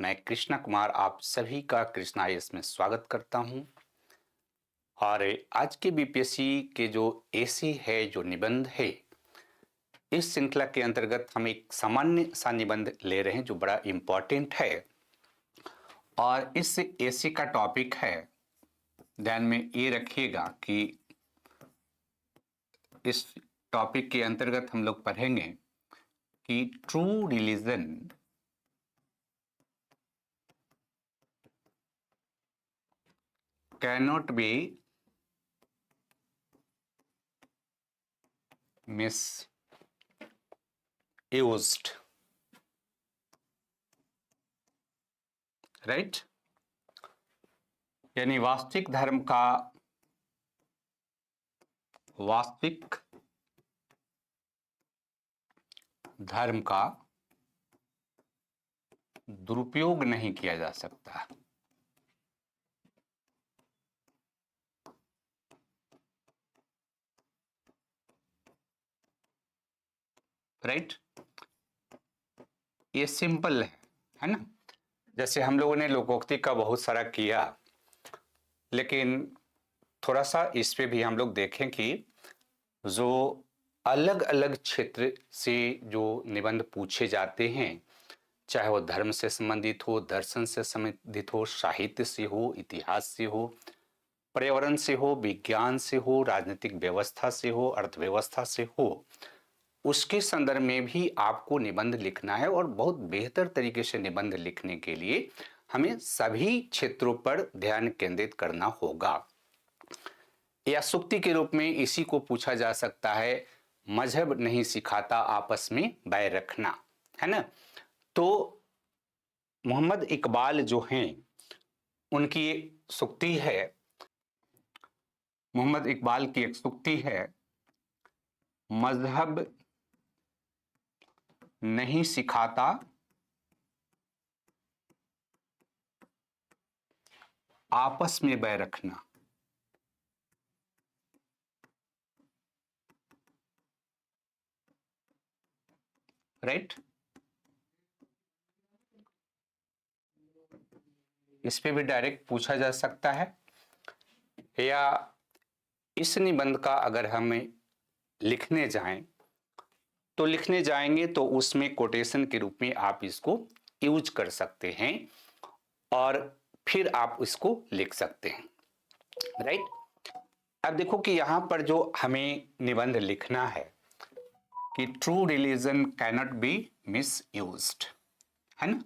मैं कृष्णा कुमार आप सभी का कृष्णा आईएएस में स्वागत करता हूं। और आज के बीपीएससी के जो एसी है, जो निबंध है, इस श्रृंखला के अंतर्गत हम एक सामान्य सा निबंध ले रहे हैं जो बड़ा इंपॉर्टेंट है। और इस एसी का टॉपिक है, ध्यान में ये रखिएगा कि इस टॉपिक के अंतर्गत हम लोग पढ़ेंगे कि true religion cannot be misused, right? यानी वास्तविक धर्म का दुरुपयोग नहीं किया जा सकता। राइट? ये सिंपल है ना? जैसे हम लोगों ने लोकोक्ति का बहुत सारा किया, लेकिन थोड़ा सा इस पे भी हम लोग देखें कि जो अलग अलग क्षेत्र से जो निबंध पूछे जाते हैं, चाहे वो धर्म से संबंधित हो, दर्शन से संबंधित हो, साहित्य से हो, इतिहास से हो, पर्यावरण से हो, विज्ञान से हो, राजनीतिक व्यवस्था से हो, अर्थव्यवस्था से हो, उसके संदर्भ में भी आपको निबंध लिखना है। और बहुत बेहतर तरीके से निबंध लिखने के लिए हमें सभी क्षेत्रों पर ध्यान केंद्रित करना होगा। या सूक्ति के रूप में इसी को पूछा जा सकता है, मजहब नहीं सिखाता आपस में बैर रखना, है ना? तो मोहम्मद इकबाल जो हैं, उनकी सूक्ति है, मोहम्मद इकबाल की एक सूक्ति है, मजहब नहीं सिखाता आपस में बैर रखना। राइट? इस पे भी डायरेक्ट पूछा जा सकता है। या इस निबंध का अगर हमें लिखने जाएंगे तो उसमें कोटेशन के रूप में आप इसको यूज कर सकते हैं और फिर आप इसको लिख सकते हैं। राइट? अब देखो कि यहां पर जो हमें निबंध लिखना है कि true religion cannot be misused, है ना?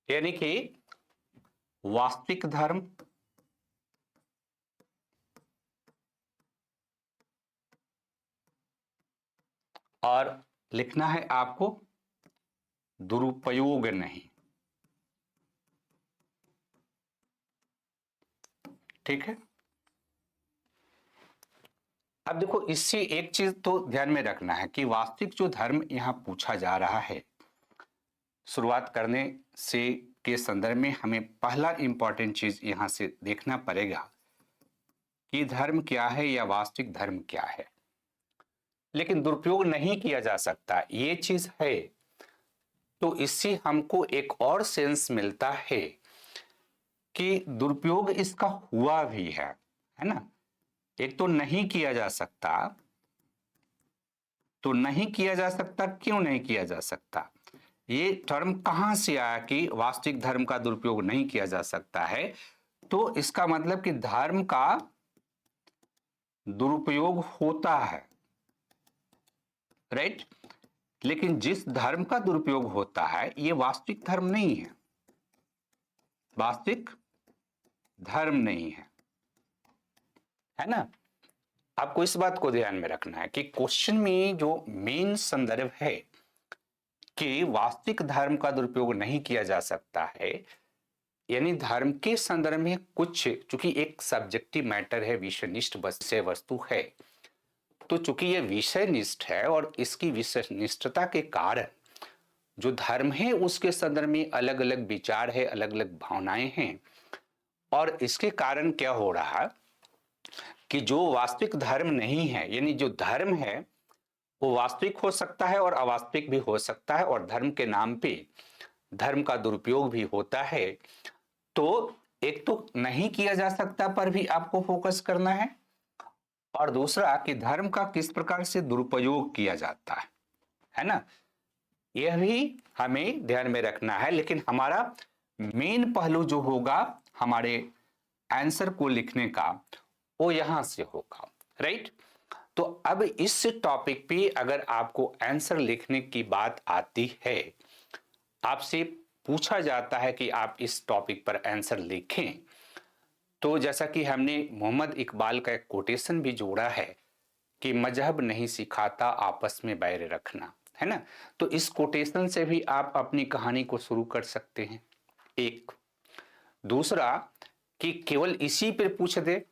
यानी कि वास्तविक धर्म और लिखना है आपको दुरुपयोग नहीं। ठीक है? अब देखो, इससे एक चीज तो ध्यान में रखना है कि वास्तविक जो धर्म यहां पूछा जा रहा है, शुरुआत करने से के संदर्भ में हमें पहला इंपॉर्टेंट चीज यहां से देखना पड़ेगा कि धर्म क्या है या वास्तविक धर्म क्या है। लेकिन दुरुपयोग नहीं किया जा सकता, ये चीज है। तो इससे हमको एक और सेंस मिलता है कि दुरुपयोग इसका हुआ भी है ना? एक तो नहीं किया जा सकता, तो नहीं किया जा सकता, क्यों नहीं किया जा सकता? ये टर्म कहां से आया कि वास्तविक धर्म का दुरुपयोग नहीं किया जा सकता है? तो इसका मतलब कि धर्म का दुरुपयोग होता है, राइट? लेकिन जिस धर्म का दुरुपयोग होता है, ये वास्तविक धर्म नहीं है, वास्तविक धर्म नहीं है ना? आपको इस बात को ध्यान में रखना है कि क्वेश्चन में जो मेन संदर्भ है कि वास्तविक धर्म का दुरुपयोग नहीं किया जा सकता है, यानी धर्म के संदर्भ में कुछ, चूंकि एक सब्जेक्टिव मैटर है, विषयनिष्ठ विषय वस्तु है, तो चूंकि यह विषयनिष्ठ है और इसकी विषयनिष्ठता के कारण जो धर्म है उसके संदर्भ में अलग अलग विचार है, अलग अलग भावनाएं हैं। और इसके कारण क्या हो रहा है कि जो वास्तविक धर्म नहीं है, यानी जो धर्म है वो वास्तविक हो सकता है और अवास्तविक भी हो सकता है, और धर्म के नाम पे धर्म का दुरुपयोग भी होता है। तो एक तो नहीं किया जा सकता पर भी आपको फोकस करना है, और दूसरा कि धर्म का किस प्रकार से दुरुपयोग किया जाता है ना, यह भी हमें ध्यान में रखना है। लेकिन हमारा मेन पहलू जो होगा हमारे आंसर को लिखने का, वो यहां से होगा, राइट। तो अब इस टॉपिक पे अगर आपको आंसर लिखने की बात आती है, आपसे पूछा जाता है कि आप इस टॉपिक पर आंसर लिखें, तो जैसा कि हमने मोहम्मद इकबाल का एक कोटेशन भी जोड़ा है कि मजहब नहीं सिखाता आपस में बैर रखना, है ना। तो इस कोटेशन से भी आप अपनी कहानी को शुरू कर सकते हैं। एक दूसरा कि केवल इसी पर पूछ दे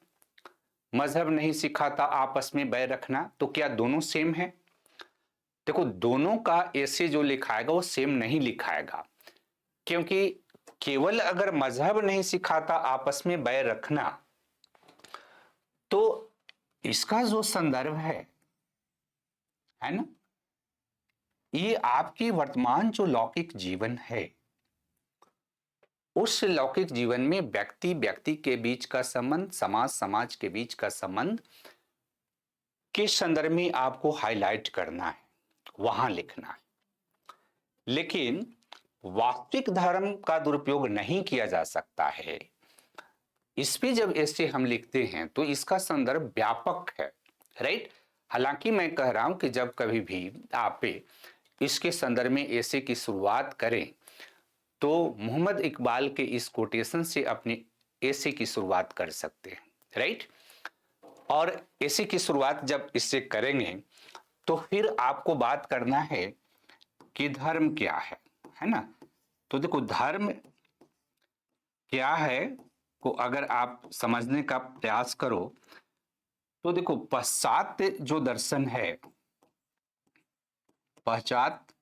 मजहब नहीं सिखाता आपस में बैर रखना, तो क्या दोनों सेम है? देखो, दोनों का ऐसे जो लिखाएगा वो सेम नहीं लिखाएगा, क्योंकि केवल अगर मजहब नहीं सिखाता आपस में बैर रखना, तो इसका जो संदर्भ है ना, ये आपकी वर्तमान जो लौकिक जीवन है, उस लौकिक जीवन में व्यक्ति व्यक्ति के बीच का संबंध, समाज समाज के बीच का संबंध के संदर्भ में आपको हाईलाइट करना है, वहां लिखना है। लेकिन वास्तविक धर्म का दुरुपयोग नहीं किया जा सकता है, इस पे जब ऐसे हम लिखते हैं तो इसका संदर्भ व्यापक है, राइट। हालांकि मैं कह रहा हूं कि जब कभी भी आप इसके संदर्भ में ऐसे की शुरुआत करें, तो मोहम्मद इकबाल के इस कोटेशन से अपने ऐसे की शुरुआत कर सकते हैं, राइट। और ऐसे की शुरुआत जब इससे करेंगे तो फिर आपको बात करना है कि धर्म क्या है ना। तो देखो, धर्म क्या है को अगर आप समझने का प्रयास करो, तो देखो, पाश्चात्य जो दर्शन है, पाश्चात्य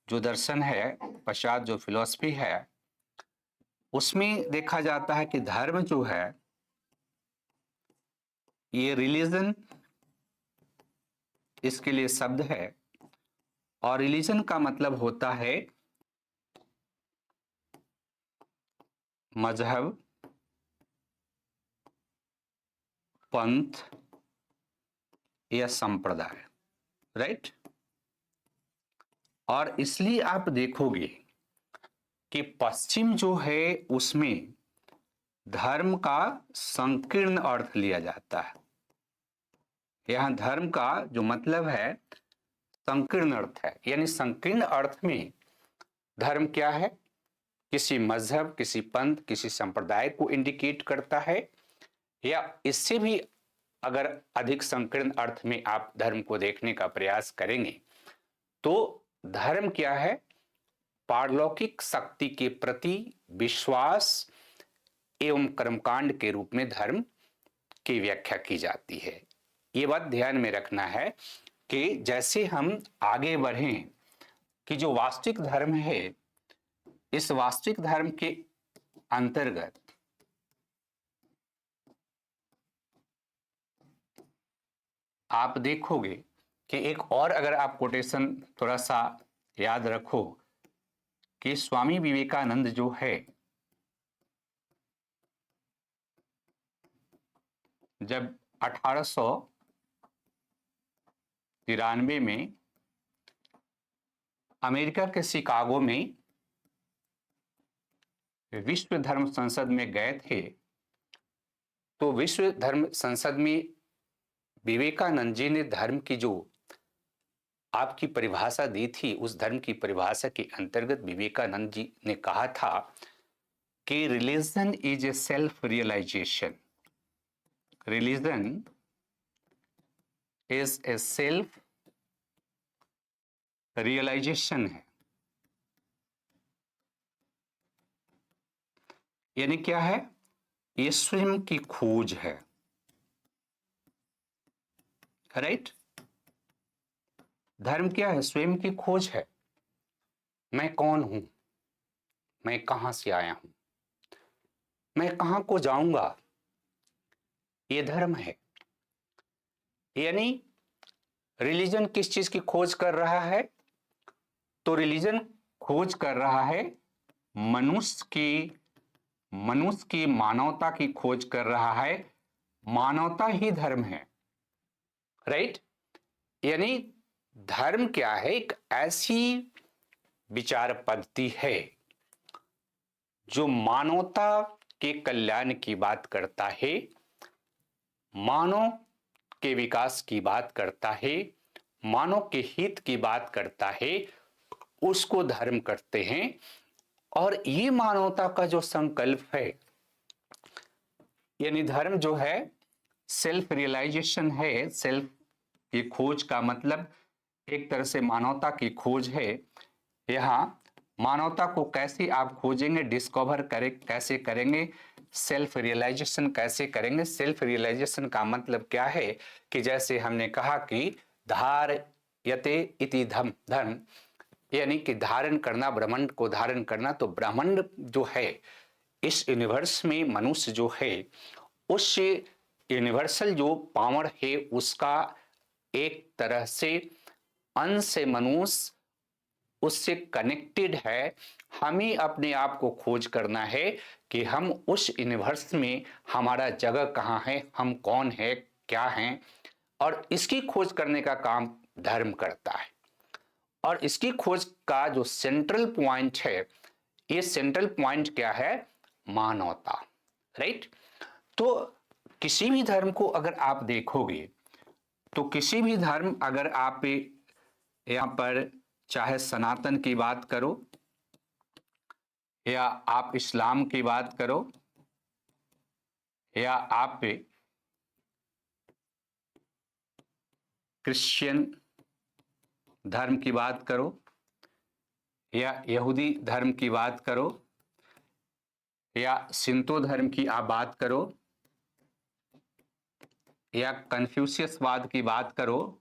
जो दर्शन है, पश्चात जो फिलॉसफी है, उसमें देखा जाता है कि धर्म जो है ये रिलीजन इसके लिए शब्द है, और रिलीजन का मतलब होता है मजहब, पंथ या संप्रदाय, राइट। और इसलिए आप देखोगे कि पश्चिम जो है उसमें धर्म का संकीर्ण अर्थ लिया जाता है। यहां धर्म का जो मतलब है संकीर्ण अर्थ है, यानी संकीर्ण अर्थ में धर्म क्या है, किसी मजहब, किसी पंथ, किसी संप्रदाय को इंडिकेट करता है, या इससे भी अगर अधिक संकीर्ण अर्थ में आप धर्म को देखने का प्रयास करेंगे, तो धर्म क्या है, पारलौकिक शक्ति के प्रति विश्वास एवं कर्मकांड के रूप में धर्म की व्याख्या की जाती है। ये बात ध्यान में रखना है कि जैसे हम आगे बढ़ें कि जो वास्तविक धर्म है, इस वास्तविक धर्म के अंतर्गत आप देखोगे कि एक और अगर आप कोटेशन थोड़ा सा याद रखो कि स्वामी विवेकानंद जो है, जब 1893 में अमेरिका के शिकागो में विश्व धर्म संसद में गए थे, तो विश्व धर्म संसद में विवेकानंद जी ने धर्म की जो आपकी परिभाषा दी थी, उस धर्म की परिभाषा के अंतर्गत विवेकानंद जी ने कहा था कि religion is a self realisation, religion is a self realisation है। यानी क्या है, ये स्वयं की खोज है, राइट। धर्म क्या है, स्वयं की खोज है। मैं कौन हूं, मैं कहां से आया हूं, मैं कहां को जाऊंगा, ये धर्म है। यानी रिलीजन किस चीज की खोज कर रहा है, तो रिलीजन खोज कर रहा है, मनुष्य की मानवता की खोज कर रहा है। मानवता ही धर्म है, राइट। यानी धर्म क्या है? एक ऐसी विचार पद्धति है जो मानवता के कल्याण की बात करता है, मानव के विकास की बात करता है, मानव के हित की बात करता है, उसको धर्म करते हैं। और ये मानवता का जो संकल्प है, यानी धर्म जो है सेल्फ रियलाइजेशन है। सेल्फ की खोज का मतलब एक तरह से मानवता की खोज है। यहाँ मानवता को कैसे आप खोजेंगे, डिस्कवर कैसे करेंगे, सेल्फ रियलाइजेशन कैसे करेंगे। सेल्फ रियलाइजेशन का मतलब क्या है कि जैसे हमने कहा कि धारयते इति धर्म, यानी कि धारण करना, ब्रह्मांड को धारण करना। तो ब्रह्मांड जो है, इस यूनिवर्स में मनुष्य जो है, उस यूनिवर्सल जो पावर है उसका एक तरह से अंश से मनुष्य उससे कनेक्टेड है। हमें अपने आप को खोज करना है कि हम उस यूनिवर्स में हमारा जगह कहाँ है, हम कौन है, क्या हैं। और इसकी खोज करने का काम धर्म करता है। और इसकी खोज का जो सेंट्रल पॉइंट है, ये सेंट्रल पॉइंट क्या है? मानवता, राइट। तो किसी भी धर्म को अगर आप देखोगे, तो किसी भी धर्म अगर आप यहाँ पर चाहे सनातन की बात करो या आप इस्लाम की बात करो या आप क्रिश्चियन धर्म की बात करो या यहूदी धर्म की बात करो या शिंतो धर्म की आप बात करो या कन्फ्यूशियसवाद की बात करो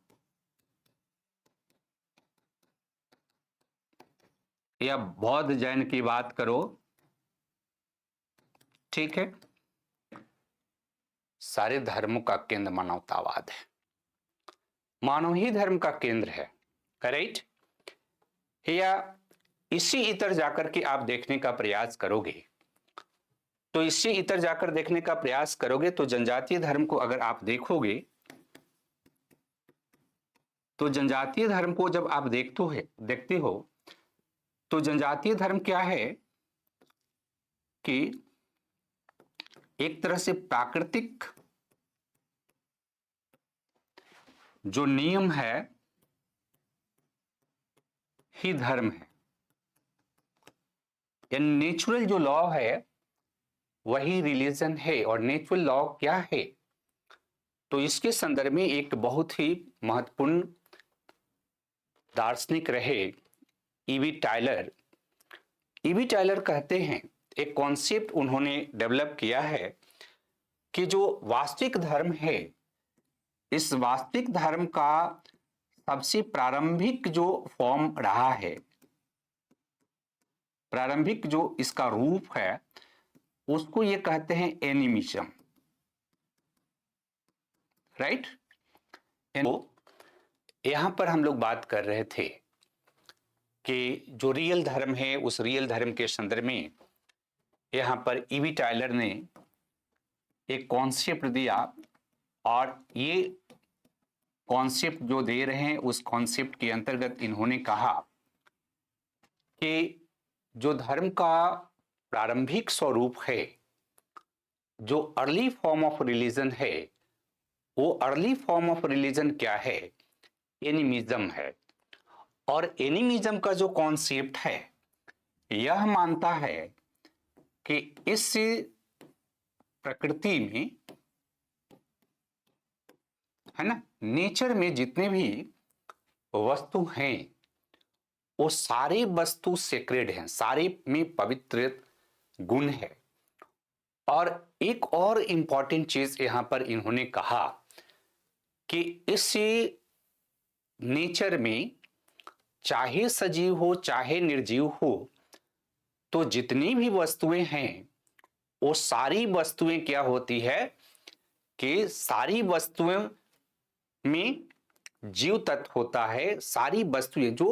या बौद्ध जैन की बात करो, ठीक है, सारे धर्मों का केंद्र मानवतावाद है। मानव ही धर्म का केंद्र है, करेक्ट। या इसी इतर जाकर के आप देखने का प्रयास करोगे, तो इससे इतर जाकर देखने का प्रयास करोगे तो जनजातीय धर्म को अगर आप देखोगे, तो जनजातीय धर्म को जब आप देखते हो तो जनजातीय धर्म क्या है कि एक तरह से प्राकृतिक जो नियम है ही धर्म है, यानी नेचुरल जो लॉ है वही रिलीजन है। और नेचुरल लॉ क्या है? तो इसके संदर्भ में एक बहुत ही महत्वपूर्ण दार्शनिक रहे ईवी टायलर। ईवी टायलर कहते हैं, एक कॉन्सेप्ट उन्होंने डेवलप किया है कि जो वास्तविक धर्म है, इस वास्तविक धर्म का सबसे प्रारंभिक जो फॉर्म रहा है, प्रारंभिक जो इसका रूप है, उसको ये कहते हैं एनिमिज्म, राइट। तो यहां पर हम लोग बात कर रहे थे कि जो रियल धर्म है, उस रियल धर्म के संदर्भ में यहां पर ईवी टायलर ने एक कॉन्सेप्ट दिया। और ये कॉन्सेप्ट जो दे रहे हैं, उस कॉन्सेप्ट के अंतर्गत इन्होंने कहा कि जो धर्म का प्रारंभिक स्वरूप है, जो अर्ली फॉर्म ऑफ रिलीजन है, वो अर्ली फॉर्म ऑफ रिलीजन क्या है? एनिमिज्म है। और एनिमिज्म का जो कॉन्सेप्ट है, यह मानता है कि इस प्रकृति में, है ना, नेचर में जितने भी वस्तु हैं, वो सारे वस्तु सेक्रेड हैं, सारे में पवित्र गुण है। और एक और इंपॉर्टेंट चीज यहां पर इन्होंने कहा कि इस नेचर में चाहे सजीव हो चाहे निर्जीव हो, तो जितनी भी वस्तुएं हैं, वो सारी वस्तुएं क्या होती है कि सारी वस्तुएं में जीव तत्व होता है। सारी वस्तुएं जो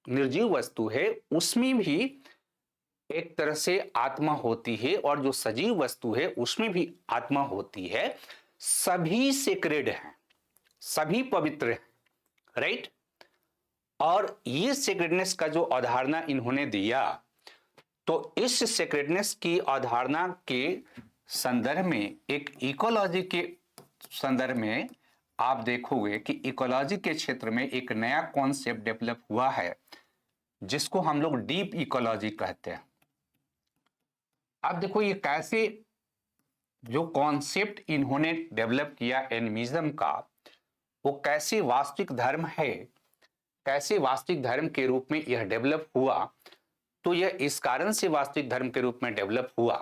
निर्जीव वस्तु है उसमें भी एक तरह से आत्मा होती है, और जो सजीव वस्तु है उसमें भी आत्मा होती है। सभी सेक्रेड हैं, सभी पवित्र हैं, राइट। और ये सेक्रेडनेस का जो अवधारणा इन्होंने दिया, तो इस सेक्रेडनेस की अवधारणा के संदर्भ में, एक इकोलॉजी के संदर्भ में आप देखोगे कि इकोलॉजी के क्षेत्र में एक नया कॉन्सेप्ट डेवलप हुआ है जिसको हम लोग डीप इकोलॉजी कहते हैं। अब देखो ये कैसे, जो कॉन्सेप्ट इन्होंने डेवलप किया एनिमिज्म का, वो कैसे वास्तविक धर्म है, कैसे वास्तविक धर्म के रूप में यह डेवलप हुआ। तो यह इस कारण से वास्तविक धर्म के रूप में डेवलप हुआ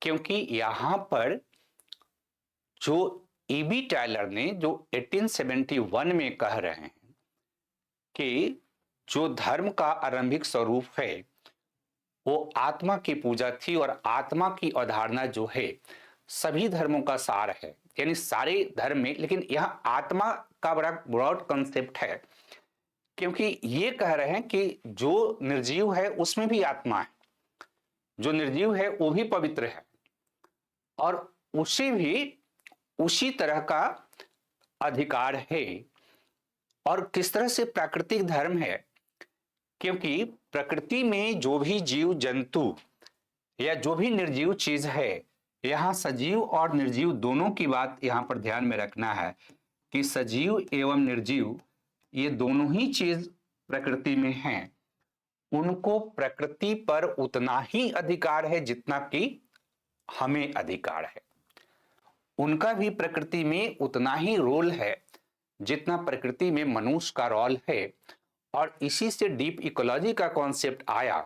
क्योंकि यहां पर जो ईबी टायलर ने जो 1871 में कह रहे हैं कि जो धर्म का आरंभिक स्वरूप है वो आत्मा की पूजा थी, और आत्मा की अवधारणा जो है सभी धर्मों का सार है, यानी सारे धर्म में। लेकिन यह आत्मा का बड़ा ब्रॉड कंसेप्ट है क्योंकि ये कह रहे हैं कि जो निर्जीव है उसमें भी आत्मा है, जो निर्जीव है वो भी पवित्र है, और उसे भी उसी तरह का अधिकार है। और किस तरह से प्राकृतिक धर्म है, क्योंकि प्रकृति में जो भी जीव जंतु या जो भी निर्जीव चीज है, यहां सजीव और निर्जीव दोनों की बात यहां पर ध्यान में रखना है कि सजीव एवं निर्जीव ये दोनों ही चीज प्रकृति में हैं। उनको प्रकृति पर उतना ही अधिकार है जितना कि हमें अधिकार है। उनका भी प्रकृति में उतना ही रोल है जितना प्रकृति में मनुष्य का रोल है। और इसी से डीप इकोलॉजी का कॉन्सेप्ट आया,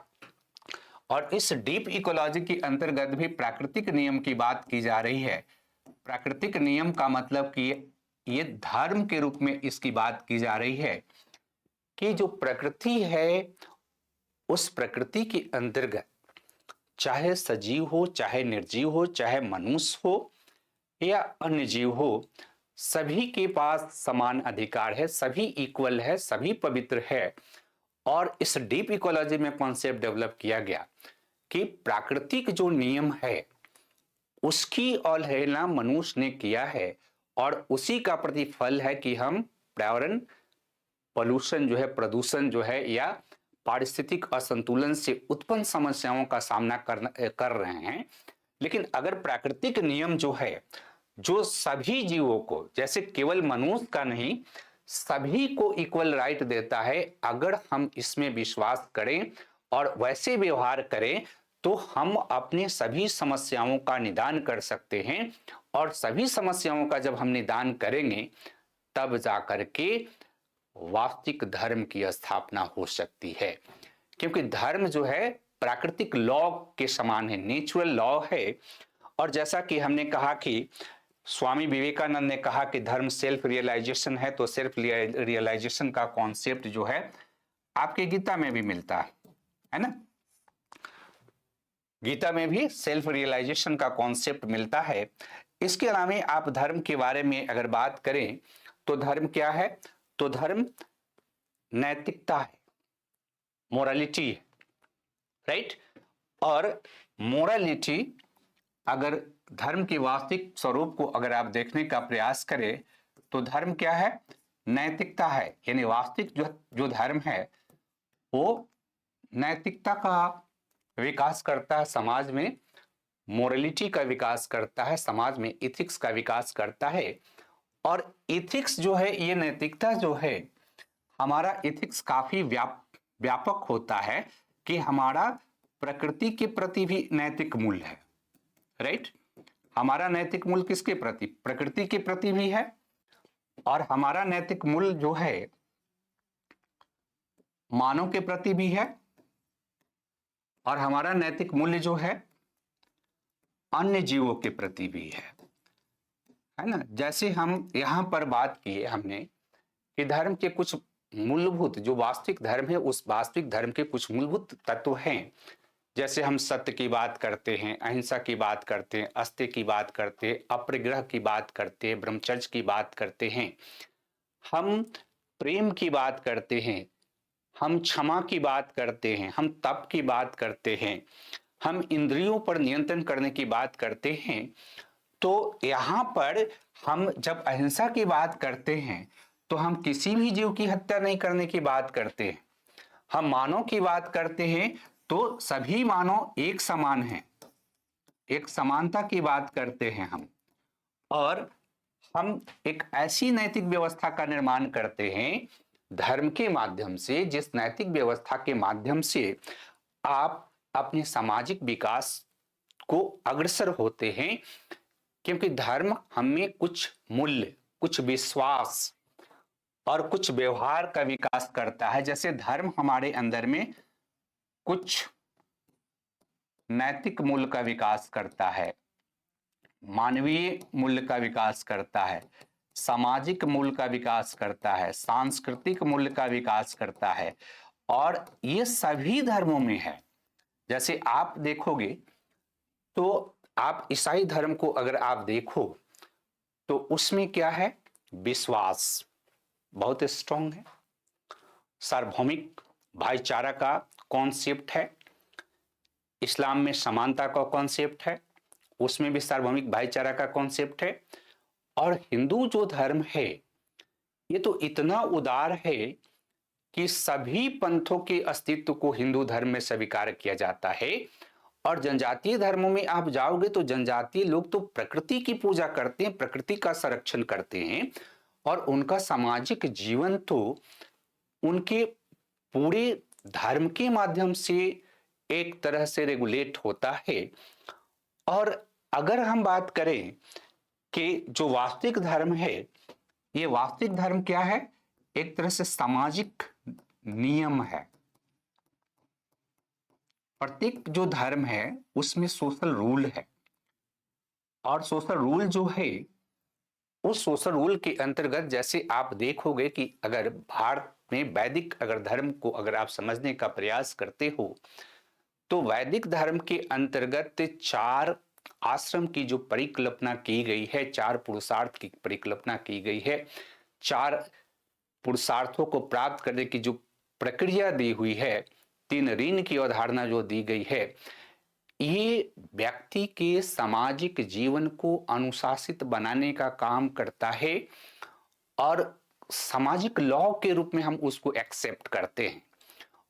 और इस डीप इकोलॉजी के अंतर्गत भी प्राकृतिक नियम की बात की जा रही है। प्राकृतिक नियम का मतलब कि ये धर्म के रूप में इसकी बात की जा रही है कि जो प्रकृति है उस प्रकृति के अंतर्गत चाहे सजीव हो, चाहे निर्जीव हो, चाहे मनुष्य हो या अन्य जीव हो, सभी के पास समान अधिकार है, सभी इक्वल है, सभी पवित्र है। और इस डीप इकोलॉजी में कॉन्सेप्ट डेवलप किया गया कि प्राकृतिक जो नियम है उसकी अवहेलना मनुष्य ने किया है, और उसी का प्रतिफल है कि हम पर्यावरण पॉल्यूशन जो है, प्रदूषण जो है, या पारिस्थितिक असंतुलन से उत्पन्न समस्याओं का सामना कर रहे हैं। लेकिन अगर प्राकृतिक नियम जो है, जो सभी जीवों को, जैसे केवल मनुष्य का नहीं, सभी को इक्वल राइट देता है, अगर हम इसमें विश्वास करें और वैसे व्यवहार करें तो हम अपनी सभी समस्याओं का निदान कर सकते हैं। और सभी समस्याओं का जब हम निदान करेंगे तब जाकर के वास्तविक धर्म की स्थापना हो सकती है। क्योंकि धर्म जो है प्राकृतिक लॉ के समान है, नेचुरल लॉ है। और जैसा कि हमने कहा कि स्वामी विवेकानंद ने कहा कि धर्म सेल्फ रियलाइजेशन है, तो सेल्फ रियलाइजेशन का कॉन्सेप्ट जो है आपके गीता में भी मिलता है ना। गीता में भी सेल्फ रियलाइजेशन का कॉन्सेप्ट मिलता है। इसके अलावा आप धर्म के बारे में अगर बात करें तो धर्म क्या है, तो धर्म नैतिकता है, मोरालिटी है, राइट। और मोरालिटी, अगर धर्म के वास्तविक स्वरूप को अगर आप देखने का प्रयास करें तो धर्म क्या है, नैतिकता है। यानी वास्तविक जो धर्म है वो नैतिकता का विकास करता है, समाज में मोरालिटी का विकास करता है, समाज में इथिक्स का विकास करता है। और इथिक्स जो है, ये नैतिकता जो है, हमारा इथिक्स काफी व्यापक होता है कि हमारा प्रकृति के प्रति भी नैतिक मूल्य है, राइट। हमारा नैतिक मूल्य किसके प्रति, प्रकृति के प्रति भी है। और हमारा नैतिक मूल्य जो है मानव के प्रति भी है, और हमारा नैतिक मूल्य जो है अन्य जीवों के प्रति भी है ना। जैसे हम यहां पर बात की है हमने कि धर्म के कुछ मूलभूत, जो वास्तविक धर्म है उस वास्तविक धर्म के कुछ मूलभूत तत्व हैं। जैसे हम सत्य की बात करते हैं, अहिंसा की बात करते हैं, अस्त्य की बात करते हैं, अपरिग्रह की बात करते हैं, ब्रह्मचर्य की बात करते हैं, हम प्रेम की बात करते हैं, हम क्षमा की बात करते हैं, हम तप की बात करते हैं, हम इंद्रियों पर नियंत्रण करने की बात करते हैं, तो यहाँ पर हम जब अहिंसा की बात करते हैं तो हम किसी भी जीव की हत्या नहीं करने की बात करते हैं। हम मानव की बात करते हैं तो सभी मानव एक समान हैं, एक समानता की बात करते हैं हम। और हम एक ऐसी नैतिक व्यवस्था का निर्माण करते हैं धर्म के माध्यम से, जिस नैतिक व्यवस्था के माध्यम से आप अपने सामाजिक विकास को अग्रसर होते हैं। क्योंकि धर्म हमें कुछ मूल्य, कुछ विश्वास और कुछ व्यवहार का विकास करता है। जैसे धर्म हमारे अंदर में कुछ नैतिक मूल्य का विकास करता है, मानवीय मूल्य का विकास करता है, सामाजिक मूल्य का विकास करता है, सांस्कृतिक मूल्य का विकास करता है, और ये सभी धर्मों में है। जैसे आप देखोगे तो आप ईसाई धर्म को अगर आप देखो तो उसमें क्या है, विश्वास बहुत स्ट्रांग है, सार्वभौमिक भाईचारा का कॉन्सेप्ट है। इस्लाम में समानता का कॉन्सेप्ट है, उसमें भी सार्वभौमिक भाईचारा का कॉन्सेप्ट है। और हिंदू जो धर्म है ये तो इतना उदार है कि सभी पंथों के अस्तित्व को हिंदू धर्म में स्वीकार किया जाता है। और जनजातीय धर्मों में आप जाओगे तो जनजातीय लोग तो प्रकृति की पूजा करते हैं, प्रकृति का संरक्षण करते हैं, और उनका सामाजिक जीवन तो उनके पूरे धर्म के माध्यम से एक तरह से रेगुलेट होता है। और अगर हम बात करें कि जो वास्तविक धर्म है, ये वास्तविक धर्म क्या है, एक तरह से सामाजिक नियम है। प्रत्येक जो धर्म है उसमें सोशल रूल है, और सोशल रूल जो है उस सोशल रूल के अंतर्गत जैसे आप देखोगे कि अगर भारत में वैदिक अगर धर्म को अगर आप समझने का प्रयास करते हो तो वैदिक धर्म के अंतर्गत 4 आश्रम की जो परिकल्पना की गई है, 4 पुरुषार्थ की परिकल्पना की गई है, 4 पुरुषार्थों को प्राप्त करने की जो प्रक्रिया दी हुई है, 3 ऋण की अवधारणा जो दी गई है, ये व्यक्ति के सामाजिक जीवन को अनुशासित बनाने का काम करता है। और सामाजिक लॉ के रूप में हम उसको एक्सेप्ट करते हैं।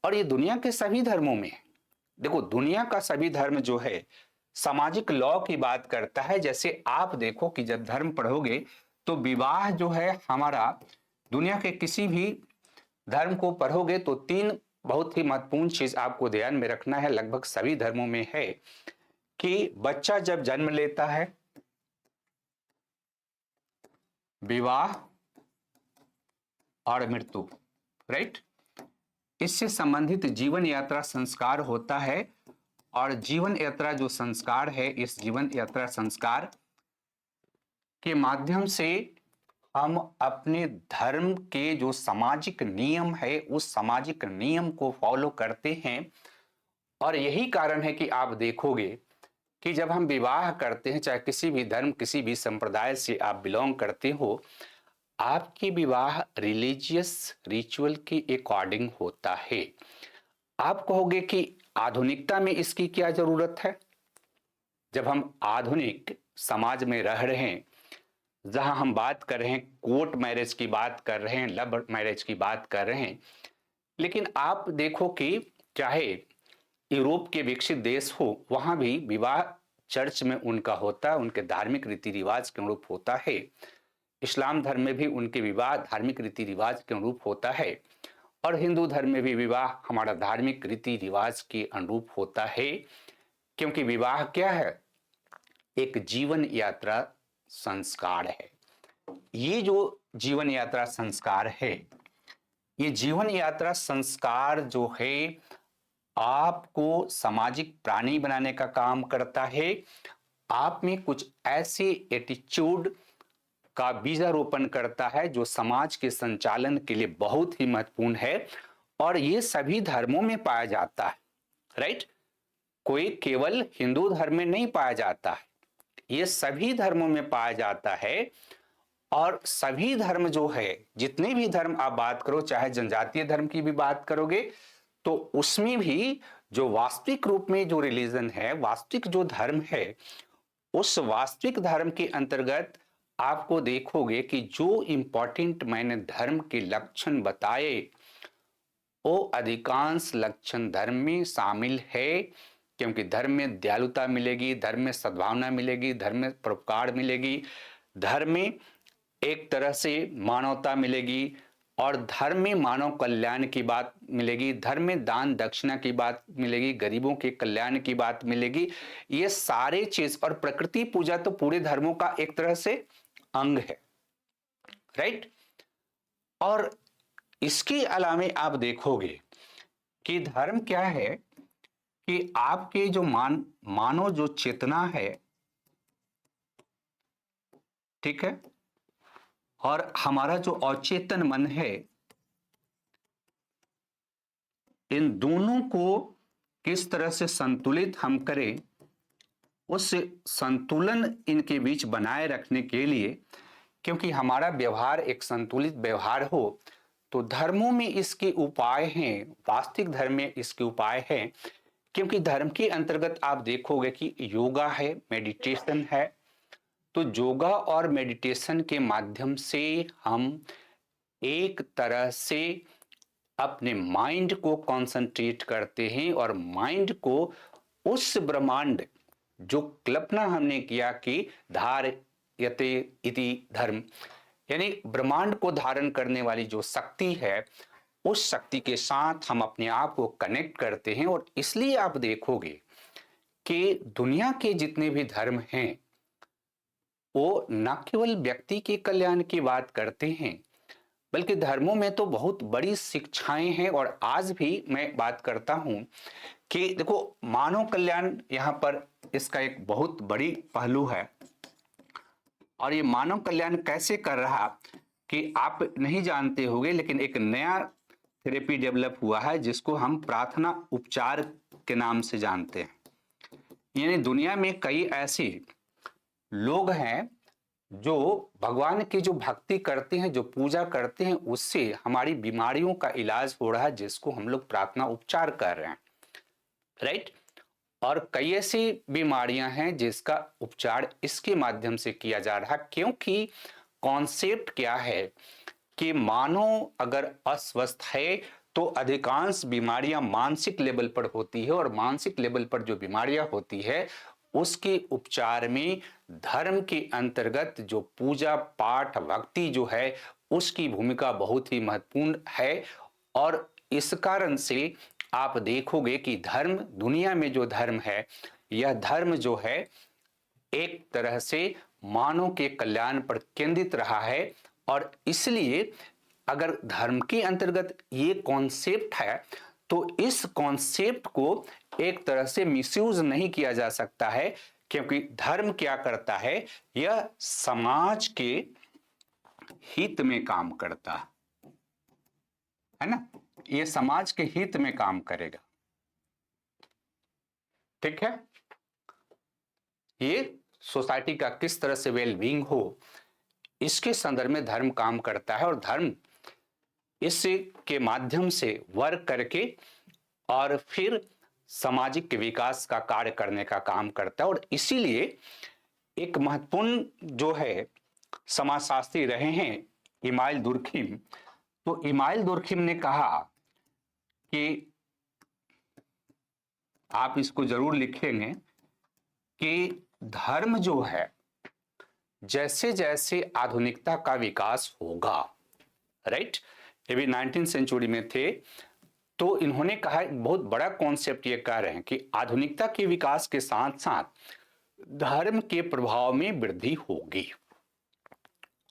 और ये दुनिया के सभी धर्मों में, देखो दुनिया का सभी धर्म जो है सामाजिक लॉ की बात करता है। जैसे आप देखो कि जब धर्म पढ़ोगे तो विवाह जो है हमारा, दुनिया के किसी भी धर्म को पढ़ोगे तो 3 बहुत ही महत्वपूर्ण चीज आपको ध्यान में रखना है, लगभग सभी धर्मों में है, कि बच्चा जब जन्म लेता है, विवाह और मृत्यु, राइट, इससे संबंधित जीवन यात्रा संस्कार होता है। और जीवन यात्रा जो संस्कार है, इस जीवन यात्रा संस्कार के माध्यम से हम अपने धर्म के जो सामाजिक नियम है उस सामाजिक नियम को फॉलो करते हैं। और यही कारण है कि आप देखोगे कि जब हम विवाह करते हैं, चाहे किसी भी धर्म किसी भी संप्रदाय से आप बिलोंग करते हो, आपकी विवाह रिलीजियस रिचुअल के अकॉर्डिंग होता है। आप कहोगे कि आधुनिकता में इसकी क्या जरूरत है। जब हम आधुनिक समाज में रह रहे हैं, जहां हम बात कर रहे हैं कोर्ट मैरिज की बात कर रहे हैं, लव मैरिज की बात कर रहे हैं, लेकिन आप देखो कि चाहे यूरोप के विकसित देश हो, वहां भी विवाह चर्च में उनका होता है, उनके धार्मिक रीति रिवाज के अनुरूप होता है। इस्लाम धर्म में भी उनके विवाह धार्मिक रीति रिवाज के अनुरूप होता है। और हिंदू धर्म में भी विवाह हमारा धार्मिक रीति रिवाज के अनुरूप होता है। क्योंकि विवाह क्या है, एक जीवन यात्रा संस्कार है। ये जो जीवन यात्रा संस्कार है, ये जीवन यात्रा संस्कार जो है आपको सामाजिक प्राणी बनाने का काम करता है। आप में कुछ ऐसे एटीट्यूड का बीजारोपण करता है जो समाज के संचालन के लिए बहुत ही महत्वपूर्ण है। और ये सभी धर्मों में पाया जाता है, राइट, कोई केवल हिंदू धर्म में नहीं पाया जाता है, ये सभी धर्मों में पाया जाता है। और सभी धर्म जो है, जितने भी धर्म आप बात करो, चाहे जनजातीय धर्म की भी बात करोगे, तो उसमें भी जो वास्तविक रूप में जो रिलीजन है, वास्तविक जो धर्म है, उस वास्तविक धर्म के अंतर्गत आपको देखोगे कि जो इंपॉर्टेंट मैंने धर्म के लक्षण बताए, वो अधिकांश लक्षण धर्म में शामिल है। क्योंकि धर्म में दयालुता मिलेगी, धर्म में सद्भावना मिलेगी, धर्म में परोपकार मिलेगी, धर्म में एक तरह से मानवता मिलेगी, और धर्म में मानव कल्याण की बात मिलेगी, धर्म में दान दक्षिणा की बात मिलेगी, गरीबों के कल्याण की बात मिलेगी। ये सारे चीज, और प्रकृति पूजा तो पूरे धर्मों का एक तरह से अंग है, राइट। और इसके अलावा आप देखोगे कि धर्म क्या है कि आपके जो मानव जो चेतना है, ठीक है, और हमारा जो अचेतन मन है, इन दोनों को किस तरह से संतुलित हम करें, उस संतुलन इनके बीच बनाए रखने के लिए, क्योंकि हमारा व्यवहार एक संतुलित व्यवहार हो, तो धर्मों में इसके उपाय हैं, वास्तविक धर्म में इसके उपाय हैं। क्योंकि धर्म के अंतर्गत आप देखोगे कि योगा है, मेडिटेशन है, तो योगा और मेडिटेशन के माध्यम से हम एक तरह से अपने माइंड को कंसंट्रेट करते हैं, और माइंड को उस ब्रह्मांड जो कल्पना हमने किया कि धारयते इति धर्म, यानी ब्रह्मांड को धारण करने वाली जो शक्ति है, उस शक्ति के साथ हम अपने आप को कनेक्ट करते हैं। और इसलिए आप देखोगे कि दुनिया के जितने भी धर्म हैं, वो न केवल व्यक्ति के कल्याण की बात करते हैं, बल्कि धर्मों में तो बहुत बड़ी शिक्षाएं हैं। और आज भी मैं बात करता हूं कि देखो, मानव कल्याण यहाँ पर इसका एक बहुत बड़ी पहलू है। और ये मानव कल्याण कैसे कर रहा कि आप नहीं जानते होंगे, लेकिन एक नया थेरेपी डेवलप हुआ है जिसको हम प्रार्थना उपचार के नाम से जानते हैं। यानी दुनिया में कई ऐसे लोग हैं जो भगवान की जो भक्ति करते हैं, जो पूजा करते हैं, उससे हमारी बीमारियों का इलाज हो रहा है, जिसको हम लोग प्रार्थना उपचार कर रहे हैं, राइट। और कई ऐसी बीमारियां हैं जिसका उपचार इसके माध्यम से किया जा रहा है। क्योंकि कॉन्सेप्ट क्या है कि मानो अगर अस्वस्थ है तो अधिकांश बीमारियां मानसिक लेवल पर होती है, और मानसिक लेवल पर जो बीमारियां होती है उसके उपचार में धर्म के अंतर्गत जो पूजा पाठ भक्ति जो है, उसकी भूमिका बहुत ही महत्वपूर्ण है। और इस कारण से आप देखोगे कि धर्म, दुनिया में जो धर्म है, यह धर्म जो है एक तरह से मानव के कल्याण पर केंद्रित रहा है। और इसलिए अगर धर्म के अंतर्गत ये कॉन्सेप्ट है, तो इस कॉन्सेप्ट को एक तरह से मिसयूज नहीं किया जा सकता है। क्योंकि धर्म क्या करता है, यह समाज के हित में काम करता है ना, ये समाज के हित में काम करेगा, ठीक है। ये सोसाइटी का किस तरह से वेलबींग हो, इसके संदर्भ में धर्म काम करता है। और धर्म इसके माध्यम से वर्क करके और फिर सामाजिक विकास का कार्य करने का काम करता है। और इसीलिए एक महत्वपूर्ण जो है समाजशास्त्री रहे हैं इमाइल दुर्खिम, तो इमाइल दुर्खिम ने कहा कि आप इसको जरूर लिखेंगे कि धर्म जो है, जैसे जैसे आधुनिकता का विकास होगा, राइट, ये भी 19वीं सेंचुरी में थे, तो इन्होंने कहा, एक बहुत बड़ा कॉन्सेप्ट ये कह रहे हैं कि आधुनिकता के विकास के साथ साथ धर्म के प्रभाव में वृद्धि होगी।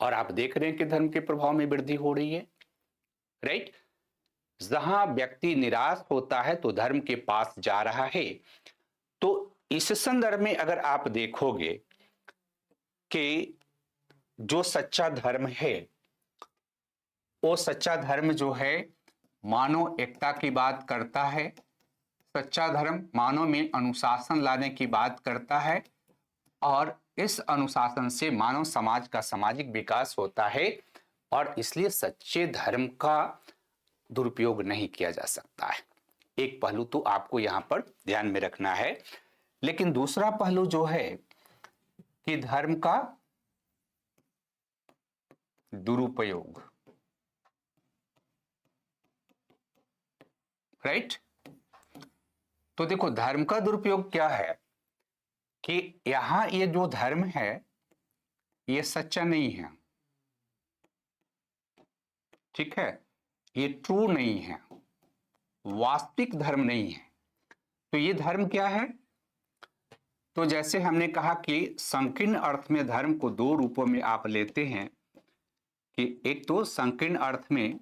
और आप देख रहे हैं कि धर्म के प्रभाव में वृद्धि हो रही है, राइट। जहां व्यक्ति निराश होता है तो धर्म के पास जा रहा है। तो इस संदर्भ में अगर आप देखोगे कि जो सच्चा धर्म है, वो सच्चा धर्म जो है मानव एकता की बात करता है, सच्चा धर्म मानव में अनुशासन लाने की बात करता है, और इस अनुशासन से मानव समाज का सामाजिक विकास होता है और इसलिए सच्चे धर्म का दुरुपयोग नहीं किया जा सकता है। एक पहलू तो आपको यहां पर ध्यान में रखना है, लेकिन दूसरा पहलू जो है कि धर्म का दुरुपयोग, राइट। तो देखो धर्म का दुरुपयोग क्या है कि यहां ये जो धर्म है ये सच्चा नहीं है, ठीक है, ये ट्रू नहीं है, वास्तविक धर्म नहीं है। तो ये धर्म क्या है? तो जैसे हमने कहा कि संकीर्ण अर्थ में धर्म को दो रूपों में आप लेते हैं कि एक तो संकीर्ण अर्थ में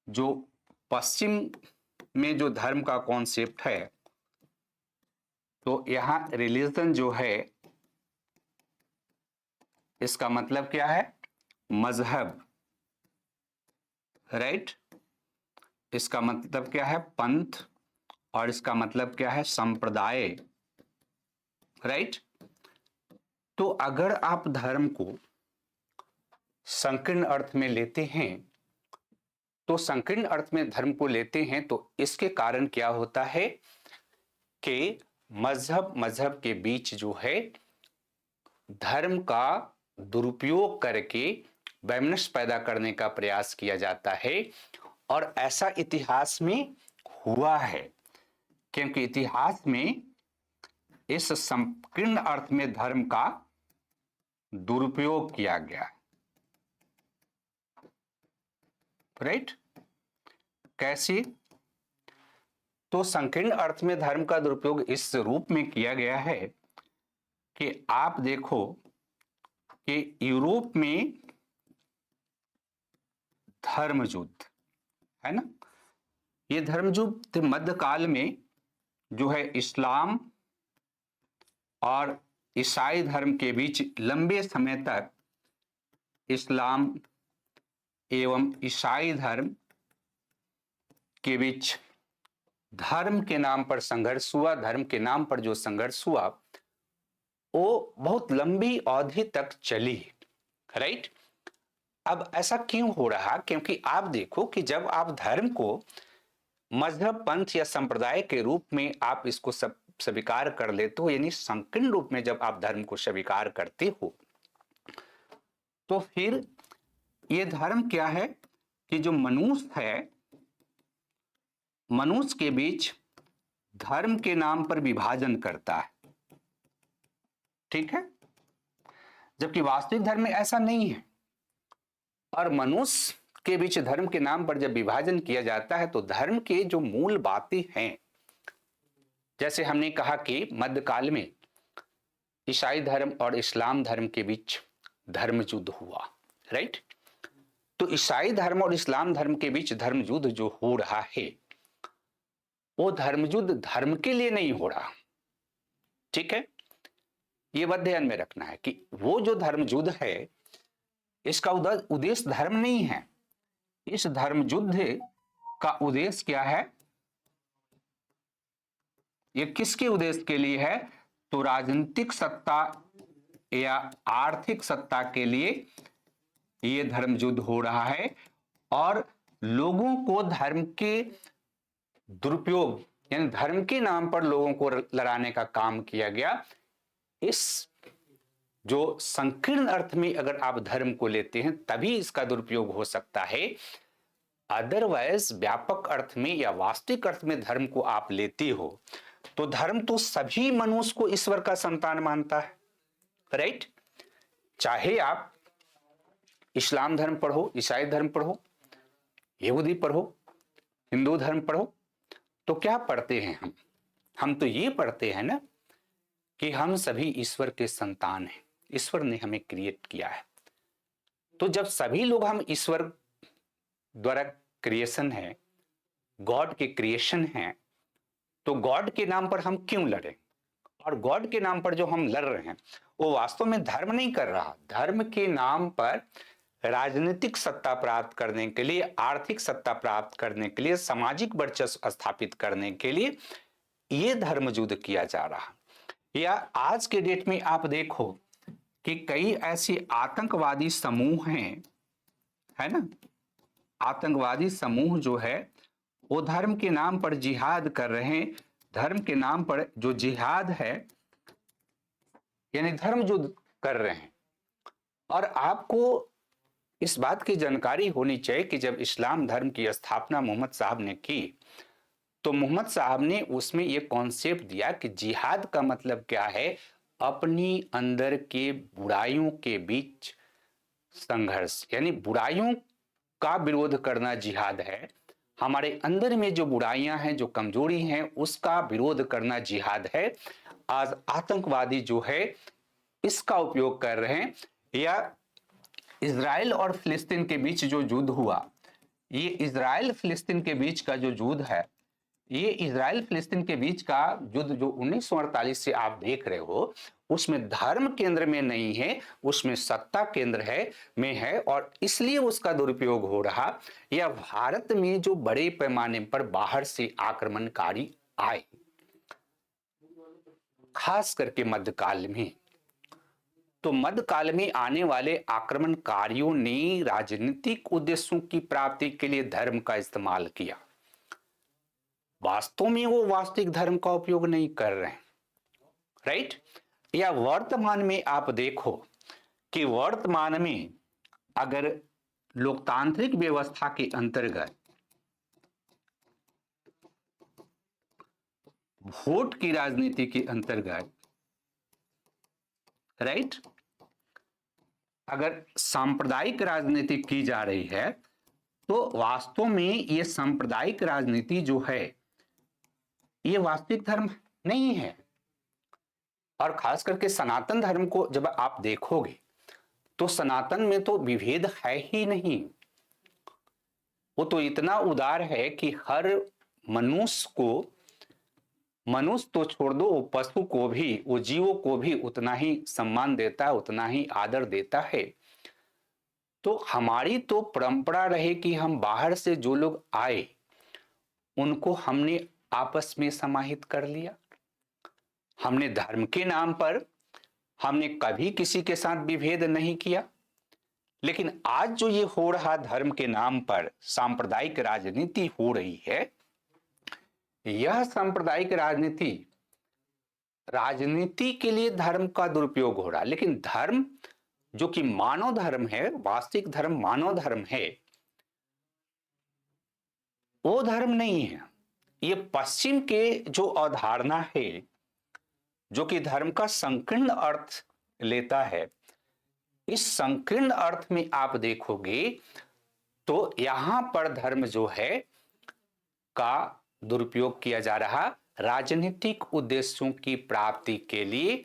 जो पश्चिम में जो धर्म का कॉन्सेप्ट है, तो यहां रिलीजन जो है इसका मतलब क्या है? मजहब, राइट। इसका मतलब क्या है? पंथ। और इसका मतलब क्या है? संप्रदाय, राइट। तो अगर आप धर्म को संकीर्ण अर्थ में लेते हैं, तो संकीर्ण अर्थ में धर्म को लेते हैं तो इसके कारण क्या होता है कि मजहब के बीच जो है धर्म का दुरुपयोग करके वैमनस्य पैदा करने का प्रयास किया जाता है। और ऐसा इतिहास में हुआ है, क्योंकि इतिहास में इस संकीर्ण अर्थ में धर्म का दुरुपयोग किया गया, राइट। कैसे? तो संकीर्ण अर्थ में धर्म का दुरुपयोग इस रूप में किया गया है कि आप देखो कि यूरोप में धर्म युद्ध है ना, ये धर्म युद्ध मध्यकाल में जो है इस्लाम और ईसाई धर्म के बीच लंबे समय तक इस्लाम एवं ईसाई धर्म के बीच धर्म के नाम पर संघर्ष हुआ। धर्म के नाम पर जो संघर्ष हुआ वो बहुत लंबी अवधि तक चली, राइट। अब ऐसा क्यों हो रहा? क्योंकि आप देखो कि जब आप धर्म को मजहब, पंथ या संप्रदाय के रूप में आप इसको स्वीकार कर लेते हो, यानी संकीर्ण रूप में जब आप धर्म को स्वीकार करते हो, तो फिर ये धर्म क्या है कि जो मनुष्य है, मनुष्य के बीच धर्म के नाम पर विभाजन करता है, ठीक है। जबकि वास्तविक धर्म में ऐसा नहीं है। और मनुष्य के बीच धर्म के नाम पर जब विभाजन किया जाता है तो धर्म के जो मूल बातें हैं, जैसे हमने कहा कि मध्यकाल में ईसाई धर्म और इस्लाम धर्म के बीच धर्म युद्ध हुआ, राइट। तो ईसाई धर्म और इस्लाम धर्म के बीच धर्म युद्ध जो हो रहा है वो धर्म युद्ध धर्म के लिए नहीं हो रहा, ठीक है। ये बात ध्यान में रखना है कि वो जो धर्म युद्ध है इसका उद्देश्य धर्म नहीं है। इस धर्म युद्ध का उद्देश्य क्या है? ये किसके उद्देश्य के लिए है? तो राजनीतिक सत्ता या आर्थिक सत्ता के लिए ये धर्म युद्ध हो रहा है। और लोगों को धर्म के दुरुपयोग यानी धर्म के नाम पर लोगों को लड़ाने का काम किया गया। इस जो संकीर्ण अर्थ में अगर आप धर्म को लेते हैं तभी इसका दुरुपयोग हो सकता है। अदरवाइज व्यापक अर्थ में या वास्तविक अर्थ में धर्म को आप लेते हो तो धर्म तो सभी मनुष्य को ईश्वर का संतान मानता है, राइट। चाहे आप इस्लाम धर्म पढ़ो, ईसाई धर्म पढ़ो, यहूदी पढ़ो, हिंदू धर्म पढ़ो, तो क्या पढ़ते हैं हम तो ये पढ़ते हैं ना कि हम सभी ईश्वर के संतान हैं, ईश्वर ने हमें क्रिएट किया है। तो जब सभी लोग हम ईश्वर द्वारा क्रिएशन है, गॉड के क्रिएशन हैं, तो गॉड के नाम पर हम क्यों लड़ें? और गॉड के नाम पर जो हम लड़ रहे हैं वो वास्तव में धर्म नहीं कर रहा। धर्म के नाम पर राजनीतिक सत्ता प्राप्त करने के लिए, आर्थिक सत्ता प्राप्त करने के लिए, सामाजिक वर्चस्व स्थापित करने के लिए ये धर्म युद्ध किया जा रहा। या आज के डेट में आप देखो कि कई ऐसे आतंकवादी समूह हैं, है ना, आतंकवादी समूह जो है वो धर्म के नाम पर जिहाद कर रहे हैं। धर्म के नाम पर जो जिहाद है यानी धर्म युद्ध कर रहे हैं। और आपको इस बात की जानकारी होनी चाहिए कि जब इस्लाम धर्म की स्थापना मोहम्मद साहब ने की तो मोहम्मद साहब ने उसमें यह कॉन्सेप्ट दिया कि जिहाद का मतलब क्या है, अपनी अंदर के बुराइयों के बीच संघर्ष, यानी बुराइयों का विरोध करना जिहाद है। हमारे अंदर में जो बुराइयां हैं, जो कमजोरी हैं, उसका विरोध करना जिहाद है। आज आतंकवादी जो है इसका उपयोग कर रहे हैं। या इजराइल और फिलिस्तीन के बीच जो युद्ध हुआ, ये इजराइल फिलिस्तीन के बीच का जो युद्ध है, ये इजराइल फिलिस्तीन के बीच का युद्ध जो 1948 से आप देख रहे हो, उसमें धर्म केंद्र में नहीं है, उसमें सत्ता केंद्र है में है, और इसलिए उसका दुरुपयोग हो रहा। या भारत में जो बड़े पैमाने पर बाहर से आक्रमणकारी आए, खास करके मध्यकाल में, तो मध्यकाल में आने वाले आक्रमणकारियों ने राजनीतिक उद्देश्यों की प्राप्ति के लिए धर्म का इस्तेमाल किया। वास्तव में वो वास्तविक धर्म का उपयोग नहीं कर रहे हैं, राइट। या वर्तमान में आप देखो कि वर्तमान में अगर लोकतांत्रिक व्यवस्था के अंतर्गत वोट की राजनीति के अंतर्गत, राइट, अगर सांप्रदायिक राजनीति की जा रही है तो वास्तव में ये सांप्रदायिक राजनीति जो है ये वास्तविक धर्म नहीं है। और खास करके सनातन धर्म को जब आप देखोगे तो सनातन में तो विभेद है ही नहीं। वो तो इतना उदार है कि हर मनुष्य को, मनुष्य तो छोड़ दो, वो पशु को भी, वो जीवों को भी उतना ही सम्मान देता है, उतना ही आदर देता है। तो हमारी तो परंपरा रहे कि हम बाहर से जो लोग आए उनको हमने आपस में समाहित कर लिया। हमने धर्म के नाम पर हमने कभी किसी के साथ विभेद नहीं किया। लेकिन आज जो ये हो रहा धर्म के नाम पर सांप्रदायिक राजनीति हो रही है, यह सांप्रदायिक राजनीति, राजनीति के लिए धर्म का दुरुपयोग हो रहा है। लेकिन धर्म जो कि मानव धर्म है, वास्तविक धर्म मानव धर्म है, वो धर्म नहीं है। ये पश्चिम के जो अवधारणा है, जो कि धर्म का संकीर्ण अर्थ लेता है, इस संकीर्ण अर्थ में आप देखोगे तो यहां पर धर्म जो है का दुरुपयोग किया जा रहा राजनीतिक उद्देश्यों की प्राप्ति के लिए,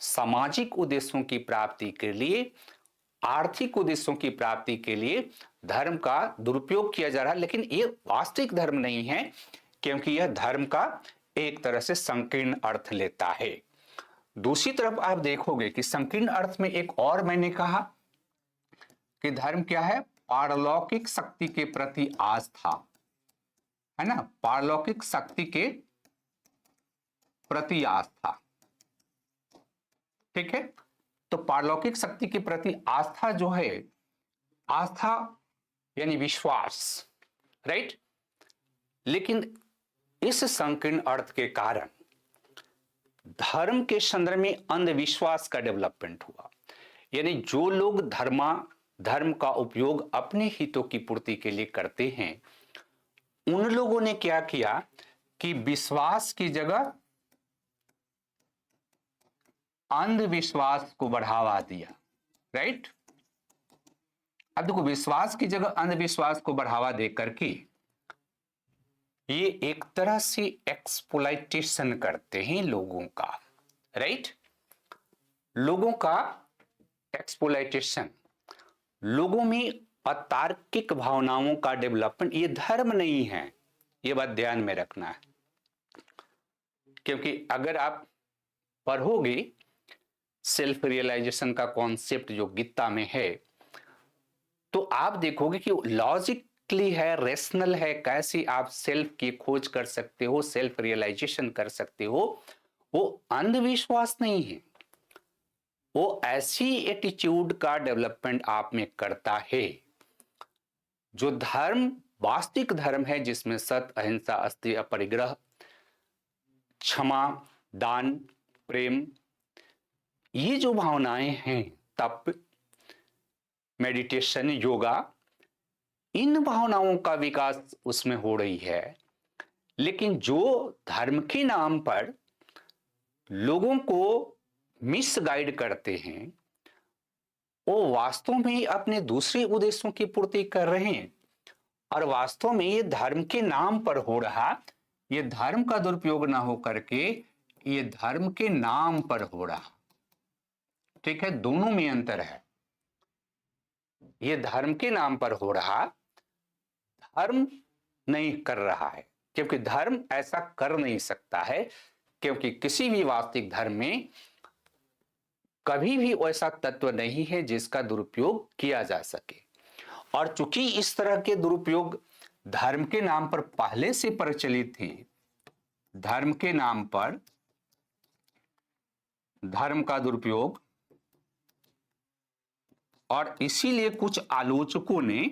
सामाजिक उद्देश्यों की प्राप्ति के लिए, आर्थिक उद्देश्यों की प्राप्ति के लिए धर्म का दुरुपयोग किया जा रहा है। लेकिन ये वास्तविक धर्म नहीं है, क्योंकि यह धर्म का एक तरह से संकीर्ण अर्थ लेता है। दूसरी तरफ आप देखोगे कि संकीर्ण अर्थ में एक और मैंने कहा कि धर्म क्या है, पारलौकिक शक्ति के प्रति आस्था, है ना, पारलौकिक शक्ति के प्रति आस्था। ठीक है, तो पारलौकिक शक्ति के प्रति आस्था जो है, आस्था यानी विश्वास, राइट। लेकिन इस संकीर्ण अर्थ के कारण धर्म के संदर्भ में अंधविश्वास का डेवलपमेंट हुआ। यानी जो लोग धर्म का उपयोग अपने हितों की पूर्ति के लिए करते हैं, उन लोगों ने क्या किया कि विश्वास की जगह अंधविश्वास को बढ़ावा दिया, राइट। अब देखो, विश्वास की जगह अंधविश्वास को बढ़ावा देकर के ये एक तरह से एक्सप्लॉइटेशन करते हैं लोगों का, राइट। लोगों का एक्सप्लॉइटेशन, लोगों में अतार्किक भावनाओं का डेवलपमेंट, ये धर्म नहीं है, ये बात ध्यान में रखना है। क्योंकि अगर आप पढ़ोगे सेल्फ रियलाइजेशन का कॉन्सेप्ट जो गीता में है, तो आप देखोगे कि लॉजिकली है, रेशनल है, कैसे आप सेल्फ की खोज कर सकते हो, सेल्फ रियलाइजेशन कर सकते हो, वो अंधविश्वास नहीं है, वो ऐसी एटीट्यूड का डेवलपमेंट आप में करता है जो धर्म वास्तविक धर्म है, जिसमें सत्य, अहिंसा, अस्तेय, अपरिग्रह, क्षमा, दान, प्रेम, ये जो भावनाएं हैं, तप, मेडिटेशन, योगा, इन भावनाओं का विकास उसमें हो रही है। लेकिन जो धर्म के नाम पर लोगों को मिसगाइड करते हैं, वो वास्तव में अपने दूसरे उद्देश्यों की पूर्ति कर रहे हैं, और वास्तव में ये धर्म के नाम पर हो रहा, ये धर्म का दुरुपयोग ना हो करके ये धर्म के नाम पर हो रहा। ठीक है, दोनों में अंतर है। ये धर्म के नाम पर हो रहा, धर्म नहीं कर रहा है, क्योंकि धर्म ऐसा कर नहीं सकता है, क्योंकि किसी भी वास्तविक धर्म में कभी भी ऐसा तत्व नहीं है जिसका दुरुपयोग किया जा सके। और चूंकि इस तरह के दुरुपयोग धर्म के नाम पर पहले से प्रचलित थे, धर्म के नाम पर धर्म का दुरुपयोग, और इसीलिए कुछ आलोचकों ने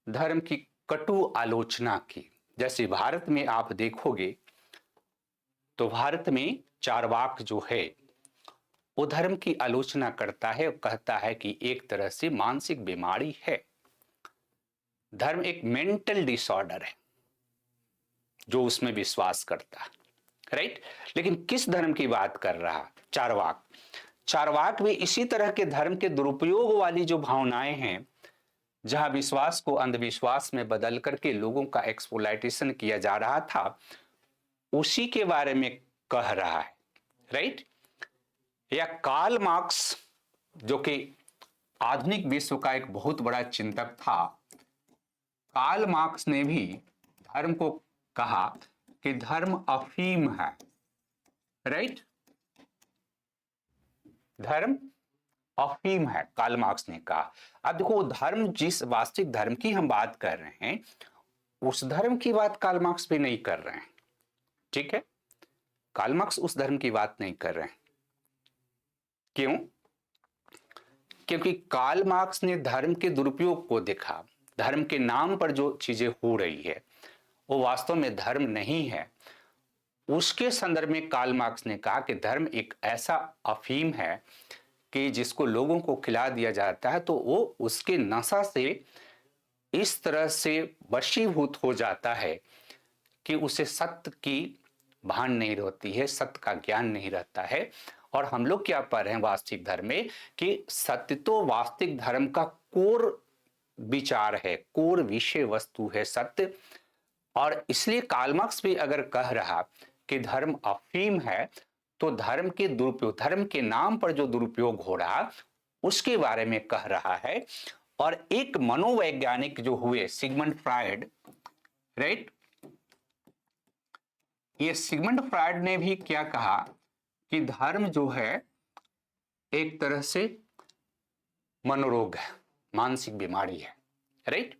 धर्म की कटु आलोचना की। जैसे भारत में आप देखोगे तो भारत में चारवाक जो है वो धर्म की आलोचना करता है और कहता है कि एक तरह से मानसिक बीमारी है, धर्म एक मेंटल डिसऑर्डर है जो उसमें विश्वास करता है, राइट। लेकिन किस धर्म की बात कर रहा? चारवाक। चारवाक भी इसी तरह के धर्म के दुरुपयोग वाली जो भावनाएं हैं, जहां विश्वास को अंधविश्वास में बदल करके लोगों का एक्सप्लॉयटेशन किया जा रहा था, उसी के बारे में कह रहा है, राइट। या कार्ल मार्क्स, जो कि आधुनिक विश्व का एक बहुत बड़ा चिंतक था, कार्ल मार्क्स ने भी धर्म को कहा कि धर्म अफीम है, राइट। धर्म अफीम है, कार्ल मार्क्स ने कहा। अब देखो, धर्म, जिस वास्तविक धर्म की हम बात कर रहे हैं, उस धर्म की बात कार्ल मार्क्स भी नहीं कर रहे हैं, ठीक है। कार्ल मार्क्स उस धर्म की बात नहीं कर रहे हैं। क्यों? क्योंकि कार्ल मार्क्स ने धर्म के दुरुपयोग को देखा। धर्म के नाम पर जो चीजें हो रही है वो वास्तव में धर्म नहीं है। उसके संदर्भ में कार्ल मार्क्स ने कहा कि धर्म एक ऐसा अफीम है कि जिसको लोगों को खिला दिया जाता है तो वो उसके नशा से इस तरह से वशीभूत हो जाता है कि उसे सत्य की भान नहीं रहती है, सत्य का ज्ञान नहीं रहता है। और हम लोग क्या पढ़ रहे हैं वास्तविक धर्म में कि सत्य तो वास्तविक धर्म का कोर विचार है, कोर विषय वस्तु है सत्य। और इसलिए कार्ल मार्क्स भी अगर कह रहा कि धर्म अफीम है, तो धर्म के दुरुपयोग, धर्म के नाम पर जो दुरुपयोग हो रहा, उसके बारे में कह रहा है। और एक मनोवैज्ञानिक जो हुए सिगमंड फ्रायड, राइट, ये सिगमंड फ्रायड ने भी क्या कहा कि धर्म जो है एक तरह से मनोरोग है, मानसिक बीमारी है, राइट।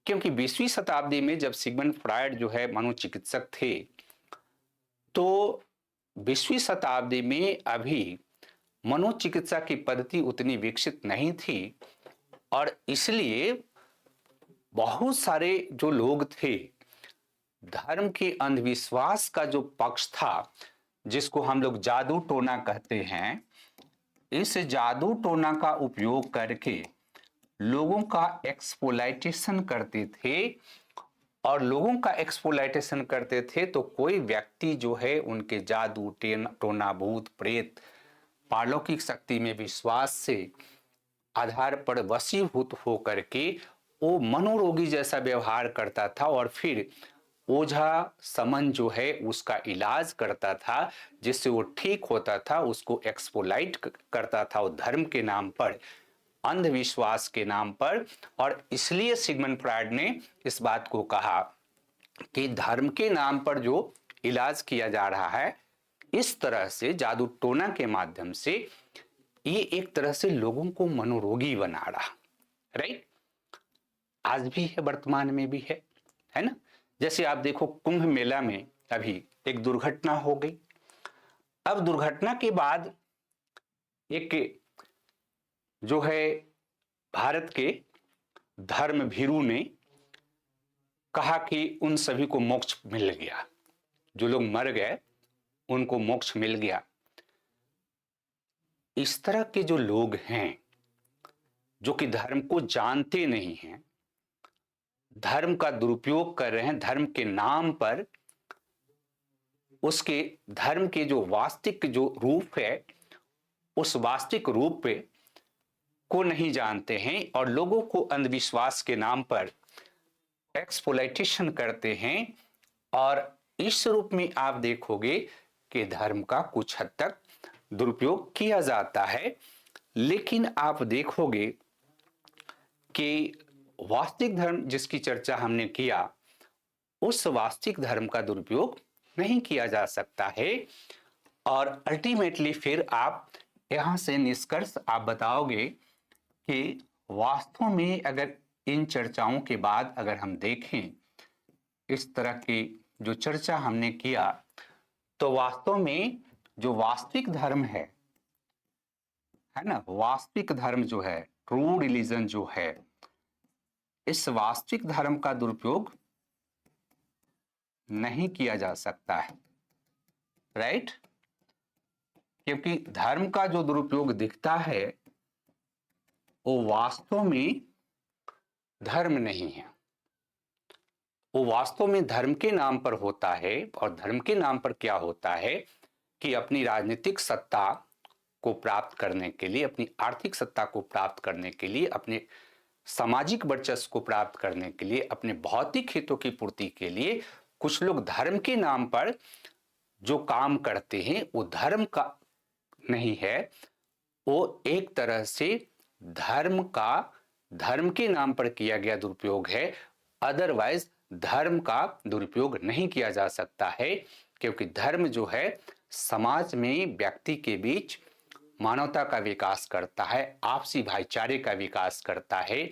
क्योंकि 20वीं शताब्दी में जब सिगमंड फ्रायड जो है मनोचिकित्सक थे, तो 20वीं शताब्दी में अभी मनोचिकित्सा की पद्धति उतनी विकसित नहीं थी, और इसलिए बहुत सारे जो लोग थे, धर्म के अंधविश्वास का जो पक्ष था, जिसको हम लोग जादू टोना कहते हैं, इस जादू टोना का उपयोग करके लोगों का एक्सप्लॉयटेशन करते थे। और लोगों का एक्सप्लॉयटेशन करते थे तो कोई व्यक्ति जो है उनके जादू टोना, भूत प्रेत, पारलौकिक शक्ति में विश्वास से आधार पर वशीभूत होकर के वो मनोरोगी जैसा व्यवहार करता था, और फिर ओझा समन जो है उसका इलाज करता था, जिससे वो ठीक होता था, उसको एक्सप्लॉइट करता था वो धर्म के नाम पर, अंधविश्वास के नाम पर। और इसलिए सिगमंड फ्रायड ने इस बात को कहा कि धर्म के नाम पर जो इलाज किया जा रहा है, इस तरह से जादू टोना के माध्यम से, ये एक तरह से लोगों को मनोरोगी बना रहा, राइट। आज भी है, वर्तमान में भी है ना। जैसे आप देखो, कुंभ मेला में अभी एक दुर्घटना हो गई, अब दुर्घटना के बाद एक जो है भारत के धर्म भीरू ने कहा कि उन सभी को मोक्ष मिल गया, जो लोग मर गए उनको मोक्ष मिल गया। इस तरह के जो लोग हैं जो कि धर्म को जानते नहीं हैं, धर्म का दुरुपयोग कर रहे हैं, धर्म के नाम पर उसके धर्म के जो वास्तविक जो रूप है उस वास्तविक रूप पे को नहीं जानते हैं और लोगों को अंधविश्वास के नाम पर एक्सप्लॉइटेशन करते हैं। और इस रूप में आप देखोगे कि धर्म का कुछ हद तक दुरुपयोग किया जाता है, लेकिन आप देखोगे कि वास्तविक धर्म जिसकी चर्चा हमने किया उस वास्तविक धर्म का दुरुपयोग नहीं किया जा सकता है। और अल्टीमेटली फिर आप यहां से निष्कर्ष आप बताओगे कि वास्तव में अगर इन चर्चाओं के बाद अगर हम देखें इस तरह की जो चर्चा हमने किया तो वास्तव में जो वास्तविक धर्म है ना, वास्तविक धर्म जो है, ट्रू रिलीजन जो है, इस वास्तविक धर्म का दुरुपयोग नहीं किया जा सकता है, राइट? क्योंकि धर्म का जो दुरुपयोग दिखता है वो वास्तव में धर्म नहीं है, वो वास्तव में धर्म के नाम पर होता है। और धर्म के नाम पर क्या होता है कि अपनी राजनीतिक सत्ता को प्राप्त करने के लिए, अपनी आर्थिक सत्ता को प्राप्त करने के लिए, अपने सामाजिक वर्चस्व को प्राप्त करने के लिए, अपने भौतिक हितों की पूर्ति के लिए कुछ लोग धर्म के नाम पर जो काम करते हैं वो धर्म का नहीं है, वो एक तरह से धर्म के नाम पर किया गया दुरुपयोग है। अदरवाइज धर्म का दुरुपयोग नहीं किया जा सकता है, क्योंकि धर्म जो है समाज में व्यक्ति के बीच मानवता का विकास करता है, आपसी भाईचारे का विकास करता है,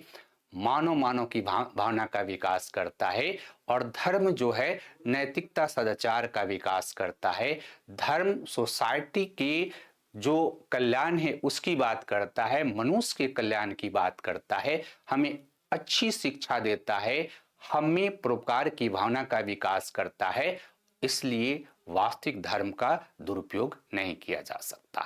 मानव की भावना का विकास करता है। और धर्म जो है नैतिकता सदाचार का विकास करता है। धर्म सोसाइटी के जो कल्याण है उसकी बात करता है, मनुष्य के कल्याण की बात करता है, हमें अच्छी शिक्षा देता है, हमें परोपकार की भावना का विकास करता है। इसलिए वास्तविक धर्म का दुरुपयोग नहीं किया जा सकता है।